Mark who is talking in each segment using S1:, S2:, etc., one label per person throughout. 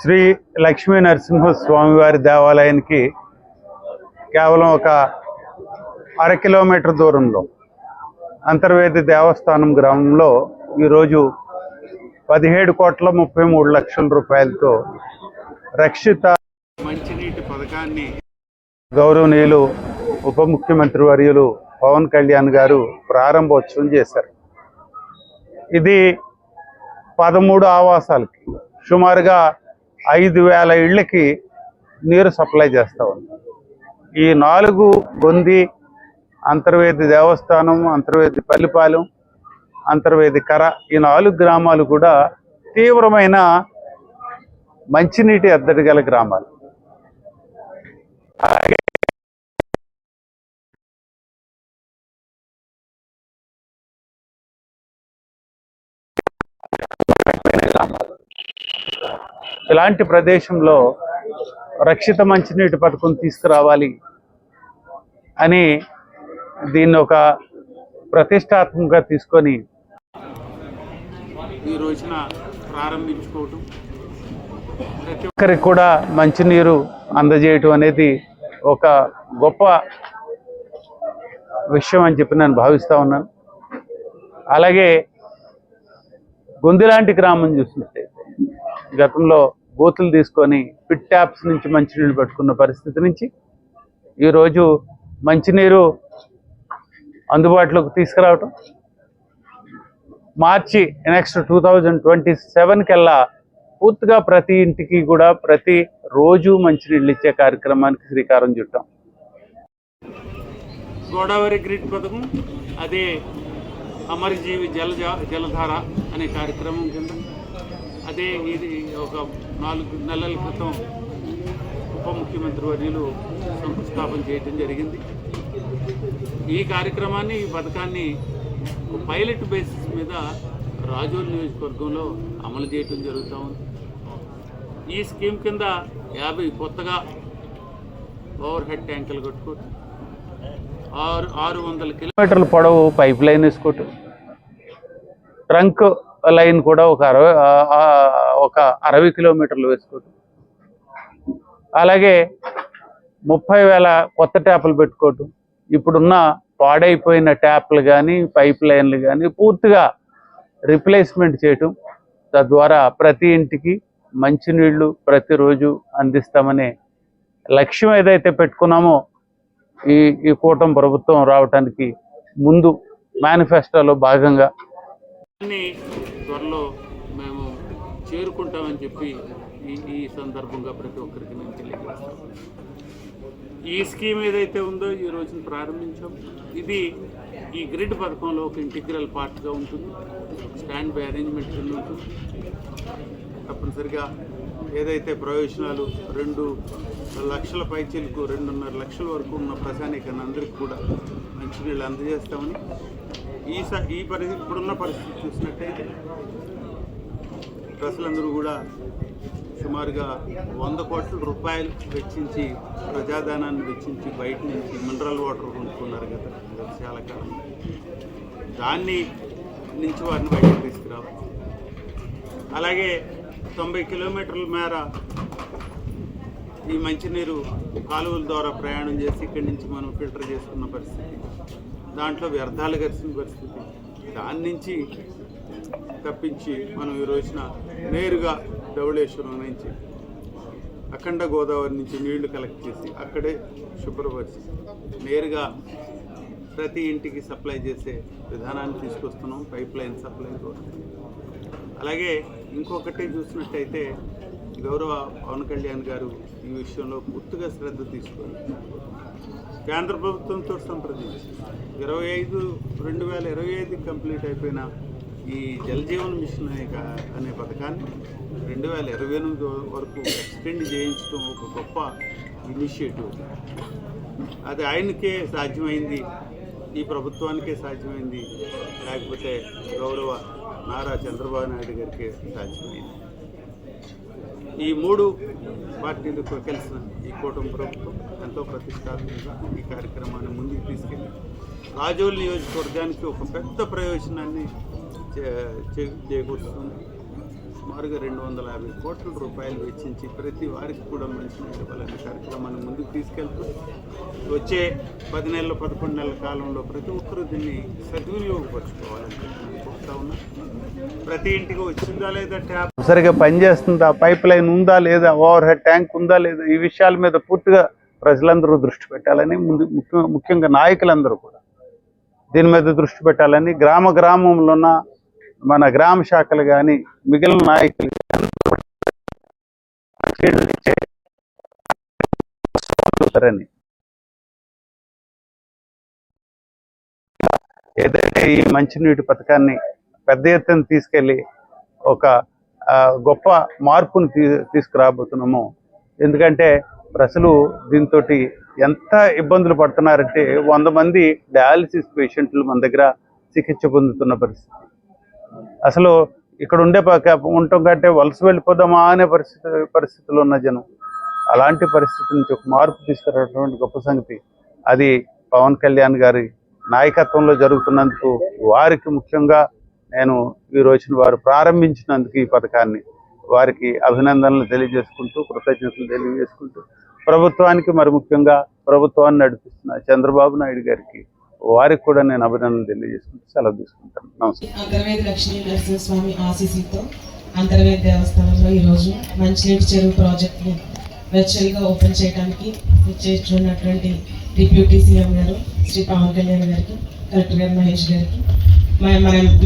S1: శ్రీ లక్ష్మీ నరసింహ స్వామివారి దేవాలయానికి కేవలం ఒక 1/2 కిలోమీటర్ దూరంలో అంతర్వేది దేవస్థానం గ్రామంలో ఈరోజు 17,33,00,000 రూపాయలతో రక్షిత మంచినీటి పథకాన్ని గౌరవనీయులు ఉప ముఖ్యమంత్రి వర్యులు పవన్ కళ్యాణ్ గారు ప్రారంభోత్సవం చేశారు. ఇది 13 ఆవాసాలకి సుమారుగా 5,000 ఇళ్ళకి నీరు సప్లై చేస్తూ ఉంది. ఈ 4 గొంది, అంతర్వేది దేవస్థానం, అంతర్వేది పల్లిపాలెం, అంతర్వేది కర, ఈ 4 గ్రామాలు కూడా తీవ్రమైన మంచినీటి ఎద్దడి గల గ్రామాలు. ఇలాంటి ప్రదేశంలో రక్షిత మంచినీటి పథకం తీసుకురావాలి అని దీన్ని ఒక ప్రతిష్టాత్మకంగా తీసుకొని ఈ రోజున ప్రారంభించుకోవటం, ప్రతి ఒక్కరికి కూడా మంచినీరు అందజేయటం అనేది ఒక గొప్ప విషయం అని చెప్పి నేను భావిస్తూ ఉన్నాను. అలాగే గొందిలాంటి గ్రామం చూసినట్టయితే గతంలో బూతులు తీసుకొని పిట్ ట్యాప్స్ నుంచి మంచినీళ్ళు పెట్టుకున్న పరిస్థితి నుంచి ఈరోజు మంచినీరు అందుబాటులోకి తీసుకురావటం, మార్చి నెక్స్ట్ 2027 కల్లా పూర్తిగా ప్రతి ఇంటికి కూడా ప్రతి రోజు మంచినీళ్ళు ఇచ్చే కార్యక్రమానికి శ్రీకారం చుట్టాం.
S2: గోదావరి గ్రిడ్ పథకం, అదే అమరజీవి జలధార అనే కార్యక్రమం కింద, అదే ఇది ఒక 4 నెలల క్రితం ఉప ముఖ్యమంత్రి వర్యులు శంకుస్థాపన చేయడం జరిగింది. ఈ కార్యక్రమాన్ని, ఈ పథకాన్ని పైలట్ బేసిస్ మీద రాజోల్ నియోజకవర్గంలో అమలు చేయడం జరుగుతూ ఉంది. ఈ స్కీమ్ కింద 50 కొత్తగా ఓవర్ హెడ్ ట్యాంకులు కట్టుకోవటం, 600
S1: కిలోమీటర్ల పొడవు పైప్ లైన్ వేసుకోవటం, ట్రంక్ లైన్ కూడా ఒక 60 కిలోమీటర్లు వేసుకోవటం, అలాగే 30,000 కొత్త ట్యాపులు పెట్టుకోవటం, ఇప్పుడున్న పాడైపోయిన ట్యాప్లు కానీ పైప్ లైన్లు కానీ పూర్తిగా రిప్లేస్మెంట్ చేయటం, తద్వారా ప్రతి ఇంటికి మంచినీళ్లు ప్రతిరోజు అందిస్తామనే లక్ష్యం ఏదైతే పెట్టుకున్నామో ఈ కూటమి ప్రభుత్వం రావడానికి ముందు మేనిఫెస్టోలో భాగంగా
S2: త్వరలో మేము చేరుకుంటామని చెప్పి ఈ సందర్భంగా ప్రతి ఒక్కరికి మేము తెలియజేస్తాం. ఈ స్కీమ్ ఏదైతే ఉందో ఈ రోజున ప్రారంభించాం. ఇది ఈ గ్రిడ్ పథకంలో ఒక ఇంటిగ్రల్ పార్ట్గా ఉంటుంది. స్టాండ్ బై అరేంజ్మెంట్ కింద ఉంటుంది. తప్పనిసరిగా ఏదైతే ప్రయోజనాలు 2 లక్షల పైచీలకు 2.5 లక్షల వరకు ఉన్న ప్రజానీకాన్ని అందరికీ కూడా మంచినీళ్ళు అందజేస్తామని, ఈ పరిస్థితి ఇప్పుడున్న పరిస్థితి చూసినట్టయితే ప్రజలందరూ కూడా సుమారుగా 100 కోట్ల రూపాయలు వెచ్చించి, ప్రజాధనాన్ని వెచ్చించి బయట నుంచి మినరల్ వాటర్ కొనుక్కున్నారు కదా చాలా కాలం. దాన్ని నుంచి వారిని బయటకు తీసుకురావాలి. అలాగే 90 కిలోమీటర్ల మేర ఈ మంచినీరు కాలువల ద్వారా ప్రయాణం చేసి ఇక్కడి నుంచి మనం ఫిల్టర్ చేసుకున్న పరిస్థితి, దాంట్లో వ్యర్థాలు కలిసిన పరిస్థితి, దాని నుంచి తప్పించి మనం ఈ రోజున నేరుగా ధవళేశ్వరం నుంచి అఖండ గోదావరి నుంచి నీళ్లు కలెక్ట్ చేసి అక్కడే శుభ్రపరిచి నేరుగా ప్రతి ఇంటికి సప్లై చేసే విధానాన్ని తీసుకొస్తున్నాం, పైప్ లైన్ సప్లై ద్వారా. అలాగే ఇంకొకటి చూసినట్టయితే గౌరవ పవన్ కళ్యాణ్ గారు ఈ విషయంలో పూర్తిగా శ్రద్ధ తీసుకొని కేంద్ర ప్రభుత్వంతో సంప్రదించి 2025 కంప్లీట్ అయిపోయిన ఈ జలజీవన్ మిషన్ అనే పథకాన్ని 2028 వరకు ఎక్స్టెండ్ చేయించడం ఒక గొప్ప ఇనిషియేటివ్. అది ఆయనకే సాధ్యమైంది, ఈ ప్రభుత్వానికే సాధ్యమైంది, లేకపోతే గౌరవ నారా చంద్రబాబు నాయుడు గారికి సాధ్యమైంది. ఈ 3 పార్టీలకు కలిసిన ఈ కూటమి ప్రభుత్వం ఎంతో ప్రతిష్టాత్మకంగా ఈ కార్యక్రమాన్ని ముందుకు తీసుకెళ్ళి రాజోల్ నియోజకవర్గానికి ఒక పెద్ద ప్రయోజనాన్ని చేకూరుస్తుంది. సుమారుగా 250 కోట్ల రూపాయలు వెచ్చించి ప్రతి వారికి కూడా మంచినీళ్ళు ఇవ్వాలనే కార్యక్రమాన్ని ముందుకు తీసుకెళ్తూ వచ్చే 10 నెలల 11 నెలల కాలంలో ప్రతి ఒక్కరూ దీన్ని సద్వినియోగపరచుకోవాలని నేను చెప్తా ఉన్నా. ప్రతి ఇంటికి వచ్చిందా లేదా ట్యాప్
S1: సరిగా పనిచేస్తుందా, పైప్ లైన్ ఉందా లేదా, ఓవర్ హెడ్ ట్యాంక్ ఉందా లేదా, ఈ విషయాల మీద పూర్తిగా ప్రజలందరూ దృష్టి పెట్టాలని ముఖ్యంగా నాయకులందరూ కూడా దీని మీద దృష్టి పెట్టాలని గ్రామంలో ఉన్న మన గ్రామ శాఖలు కానీ మిగిలిన నాయకులు కానీ ఏదైతే ఈ మంచినీటి పథకాన్ని పెద్ద ఎత్తున తీసుకెళ్ళి ఒక గొప్ప మార్పును తీసుకురాబోతున్నాము. ఎందుకంటే ప్రజలు దీంతో ఎంత ఇబ్బందులు పడుతున్నారంటే 100 మంది డయాలసిస్ పేషెంట్లు మన దగ్గర చికిత్స పొందుతున్న పరిస్థితి. అసలు ఇక్కడ ఉండటం కంటే వలస వెళ్ళిపోదామా అనే పరిస్థితులు ఉన్న జనం. అలాంటి పరిస్థితి నుంచి ఒక మార్పు తీసుకురావటువంటి గొప్ప సంగతి అది పవన్ కళ్యాణ్ గారి నాయకత్వంలో జరుగుతున్నందుకు వారికి ముఖ్యంగా నేను ఈ రోజున వారు ప్రారంభించినందుకు ఈ పథకాన్ని వారికి అభినందనలు తెలియజేసుకుంటూ కృతజ్ఞతలు తెలియజేసుకుంటూ ప్రభుత్వానికి మరి ముఖ్యంగా ప్రభుత్వాన్ని నడిపిస్తున్న చంద్రబాబు నాయుడు గారికి వారికి కూడా నేను అభినందనలు తెలియజేసుకుంటూ సెలవు తీసుకుంటాను. నమస్కారం.
S3: అంతర్వేది లక్ష్మీ నరసింహస్వామి ఆశీస్సుతో అంతర్వేది దేవస్థానంలో ఈరోజు మంచినీటి చెరువు ప్రాజెక్ట్ని వర్చువల్గా ఓపెన్ చేయడానికి చేస్తున్నటువంటి డిప్యూటీ సీఎం గారు శ్రీ పవన్ కళ్యాణ్ గారికి, కలెక్టర్ గారు మహేష్ గారికి,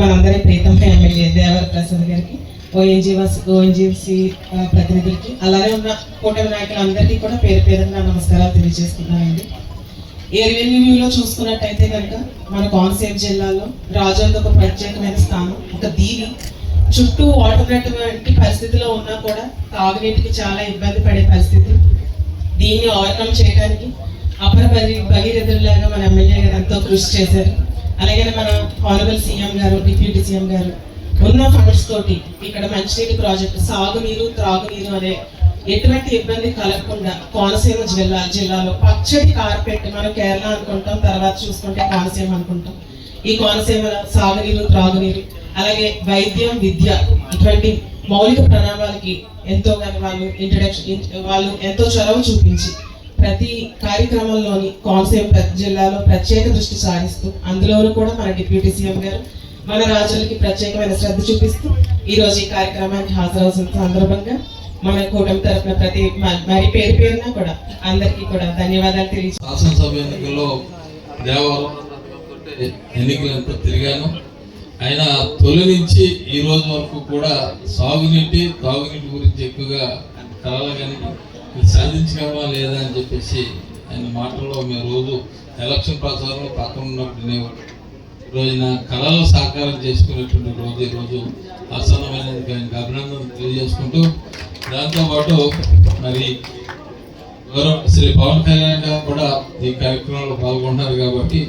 S3: మనందరి ప్రీతంప ఎమ్మెల్యే దేవర ప్రసాద్ గారికి, ఓఎన్జీసీ ప్రతినిధులకి, అలానే ఉన్న కూటమి నాయకులందరికీ కూడా పేరు పేరున నమస్కారాలు తెలియజేస్తున్నానండి. ఏ రెవెన్యూలో చూసుకున్నట్టయితే కనుక మన కోనసీమ జిల్లాలో రాజులది ఒక ప్రత్యేకమైన స్థానం, ఒక దీవి. చుట్టూ వాటర్నటువంటి పరిస్థితిలో ఉన్నా కూడా తాగునీటికి చాలా ఇబ్బంది పడే పరిస్థితి. దీన్ని ఓవర్కమ్ చేయడానికి అపర భగీరథులాగా మన ఎమ్మెల్యే గారు ఎంతో కృషి చేశారు. అలాగే మన ఆనరబుల్ సీఎం గారు, డిప్యూటీ సీఎం గారు ఉన్న ఫండ్స్ తోటి ఇక్కడ మంచినీటి ప్రాజెక్టు, సాగునీరు త్రాగునీరు అనే ఎటువంటి ఇబ్బంది కలగకుండా కోనసీమ జిల్లాలో పచ్చడి కార్పెట్, మనం కేరళ అనుకుంటాం, తర్వాత చూసుకుంటే కోనసీమ అనుకుంటాం. ఈ కోనసీమ సాగునీరు త్రాగునీరు అలాగే వైద్యం విద్య ఇటువంటి మౌలిక ప్రణాళికలకి ఎంతోగాని వాళ్ళు ఎంతో చొరవ చూపించి ప్రతి కార్యక్రమంలోని కోనసీమ జిల్లాలో ప్రత్యేక దృష్టి సారిస్తూ అందులోనూ కూడా మన డిప్యూటీ సీఎం గారు మన రాజులకి ప్రత్యేకమైన శ్రద్ధ చూపిస్తూ ఈరోజు ఈ కార్యక్రమానికి హాజరవుతున్న సందర్భంగా మన కూటమి తరఫున మరి పేరు పేరున కూడా అందరికీ కూడా ధన్యవాదాలు తెలియజేస్తాను.
S4: శాసనసభ ఎన్నికల్లో దేవవరం ఎన్నికలంతా తిరిగాను. ఆయన తొలి నుంచి ఈ రోజు వరకు కూడా తాగునీటి గురించి ఎక్కువగా కలలు కానీ సాధించగలమా లేదా అని చెప్పేసి ఆయన మాటల్లో మేము రోజు ఎలక్షన్ ప్రచారంలో పక్కన ఉన్నప్పుడు వినేవాడు. రోజున కళలు సాకారం చేసుకునేటువంటి రోజు ఈరోజు ఆసన్నమైనది. ఆయనకు అభినందనలు తెలియజేసుకుంటూ దాంతోపాటు మరి శ్రీ పవన్ కళ్యాణ్ గారు కూడా ఈ కార్యక్రమంలో పాల్గొంటున్నారు కాబట్టి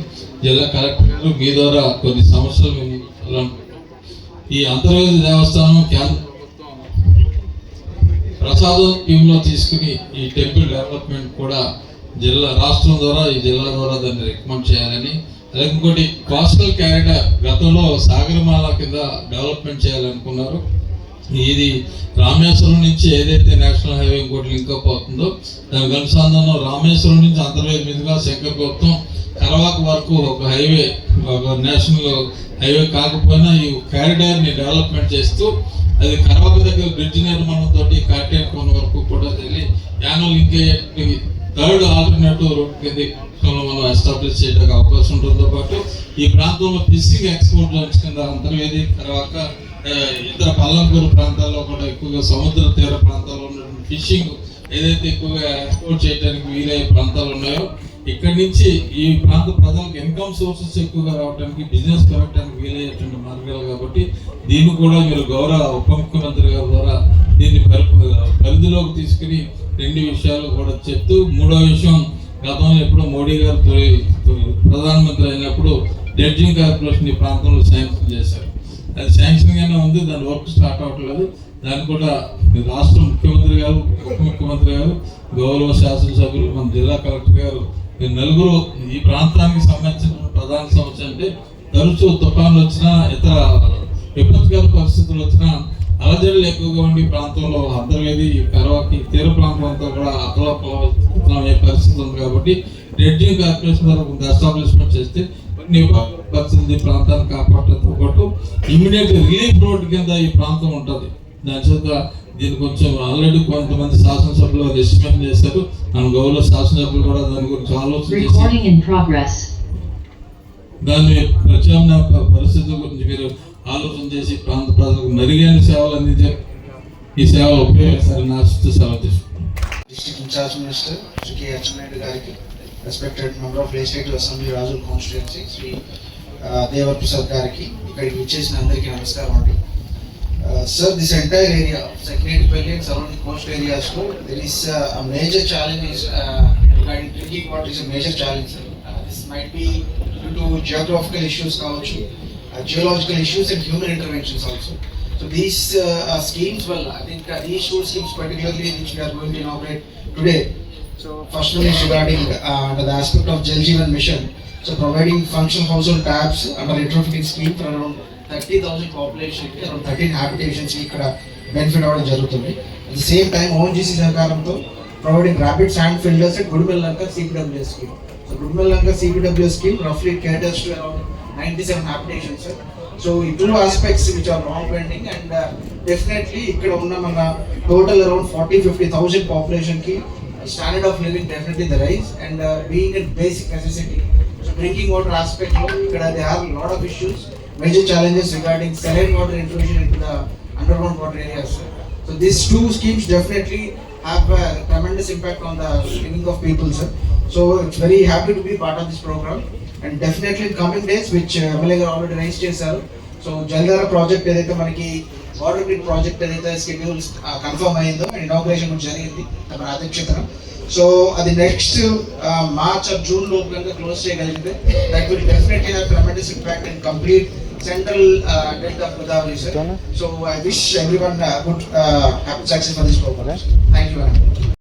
S4: జిల్లా కలెక్టర్ గారు మీ ద్వారా కొన్ని సమస్యలు ఈ అంతర్వేది దేవస్థానం కేంద్ర ప్రసాదం టీంలో తీసుకుని ఈ టెంపుల్ డెవలప్మెంట్ కూడా రాష్ట్రం ద్వారా ఈ జిల్లా ద్వారా దాన్ని రికమెండ్ చేయాలని, అలాగే ఇంకోటి కోస్టల్ క్యారిడార్ గతంలో సాగరమాల కింద డెవలప్మెంట్ చేయాలనుకున్నారు. ఇది రామేశ్వరం నుంచి ఏదైతే నేషనల్ హైవే ఇంకోటి లింకప్ అవుతుందో దానికి అనుసంధానం రామేశ్వరం నుంచి అంతర్వేది మీదుగా శంకరగుప్తం కరవాక వరకు ఒక హైవే, ఒక నేషనల్ హైవే కాకపోయినా ఈ కారిడార్ని డెవలప్మెంట్ చేస్తూ అది కరవాక దగ్గర బ్రిడ్జ్ నిర్మాణంతో కార్టేన్ కోన వరకు కూడా వెళ్ళి యానో లింక్ అయ్యే థర్డ్ ఆల్టర్నేటివ్ రోడ్ కింద మనం ఎస్టాబ్లిష్ చేయడానికి అవకాశం ఉంటుందో పాటు ఈ ప్రాంతంలో ఫిషింగ్ ఎక్స్పోర్ట్ జోన్స్ కింద అంతర్వేది కరవాక ఇతర పల్లంపూరు ప్రాంతాల్లో కూడా ఎక్కువగా సముద్ర తీర ప్రాంతాల్లో ఉన్నటువంటి ఫిషింగ్ ఏదైతే ఎక్కువగా ఎక్స్పోర్ట్ చేయడానికి వీలయ్యే ప్రాంతాలు ఉన్నాయో ఇక్కడి నుంచి ఈ ప్రాంత ప్రజలకు ఇన్కమ్ సోర్సెస్ ఎక్కువగా రావడానికి, బిజినెస్ పెరగడానికి వీలయ్యేటువంటి మార్గాలు కాబట్టి దీన్ని కూడా మీరు గౌరవ ఉప ముఖ్యమంత్రి గారి ద్వారా దీన్ని పరిధిలోకి తీసుకుని 2 విషయాలు కూడా చెప్తూ, 3వ విషయం గతంలో ఎప్పుడో మోడీ గారు ప్రధానమంత్రి అయినప్పుడు డ్రెడ్జింగ్ కార్పొరేషన్ ఈ ప్రాంతంలో శాంక్షన్ చేశారు. అది శాంక్షన్ గానే ఉంది, దాని వర్క్ స్టార్ట్ అవ్వట్లేదు. దాన్ని కూడా రాష్ట్ర ముఖ్యమంత్రి గారు, ఉప ముఖ్యమంత్రి గారు, గౌరవ శాసనసభ్యులు, మన జిల్లా కలెక్టర్ గారు నలుగురు ఈ ప్రాంతానికి సంబంధించిన ప్రధాన సమస్య అంటే తరచూ తుఫాన్లు వచ్చినా, ఇతర విపత్కర పరిస్థితులు వచ్చినా అలజడులు ఎక్కువగా ఉండి ప్రాంతంలో అంతర్వేది కరవాకి తీర ప్రాంతం అంతా కూడా అతలాకుతలమయ్యే పరిస్థితి ఉంది. కాబట్టి డ్రెడ్జింగ్ కార్పొరేషన్ ద్వారా కొంత ఎస్టాబ్లిష్మెంట్ చేస్తే పరిస్థితి ప్రాంతాన్ని కాపాడటంతో పాటు ఇమీడియట్ రిలీఫ్ రోడ్ కింద ఈ ప్రాంతం ఉంటుంది. దాని చేత దీన్ని కొంచెం ఆల్రెడీ కొంతమంది శాసనసభ్యులు రెస్టిఫై చేశారు. మన గౌరవ శాసనసభ్యులు కూడా దాని గురించి ఆలోచన చేసి దాని ప్రత్యామ్నాయ పరిస్థితుల గురించి మీరు ఆలోచన చేసి ప్రాంత ప్రజలకు మెరుగైన సేవలు అందించే ఈ సేవలు ఉపయోగిస్తారని ఆశిస్తూ సెలవు తీసుకుంటాం.
S5: District incharge minister Shri K Atchannaidu గారికి, respected member of legislative assembly Razole constituency Shri Devar Prasad గారికి, ఇక్కడికి విచ్చేసిన అందరికీ నమస్కారం అండి. Sir, this entire area of Secretariat and surrounding coast areas, there is a major challenge regarding drinking water is a major challenge. This might be due to geographical issues, geological issues and human interventions also. So these schemes, well, I think these two schemes particularly which we are going to inaugurate today. So first one is regarding under the aspect of Jal Jeevan Mission. So providing functional household taps under retrofitting scheme for around 30,000 population కి around 13 habitations ఇక్కడ benefit అవ్వడం జరుగుతుంది. At the same time ONGC సహకారంతో providing rapid sand filters at Gudimellanka CPWS scheme. So Gudimellanka CPWS scheme రఫ్లీ caters to around 97 habitations. So ఈ two aspects which are long pending and definitely ఇక్కడ ఉన్న మన total around 40-50,000 population కి standard of living definitely the rise and being a basic necessity. So drinking water aspect లో ఇక్కడ they are lot of issues, major challenges regarding saline water intrusion into the underground water areas. So these two schemes definitely have a tremendous impact on the living of people, sir. So it's very happy to be part of this program and definitely in coming days which MLA already raised చేశారు. So జల్దారా project ఏదైతే మనకి water grid project ఏదైతే schedules confirm అయ్యిందో inauguration కూడా జరిగింది మన అధ్యక్షతన. So అది నెక్స్ట్ మార్చ్ ఆర్ జూన్ లోపు కనుక క్లోజ్ చేయగలిగితే that will definitely have tremendous impact in complete central delta of Godavari, sir. So I wish everyone good happy success for this program. Thank you very much.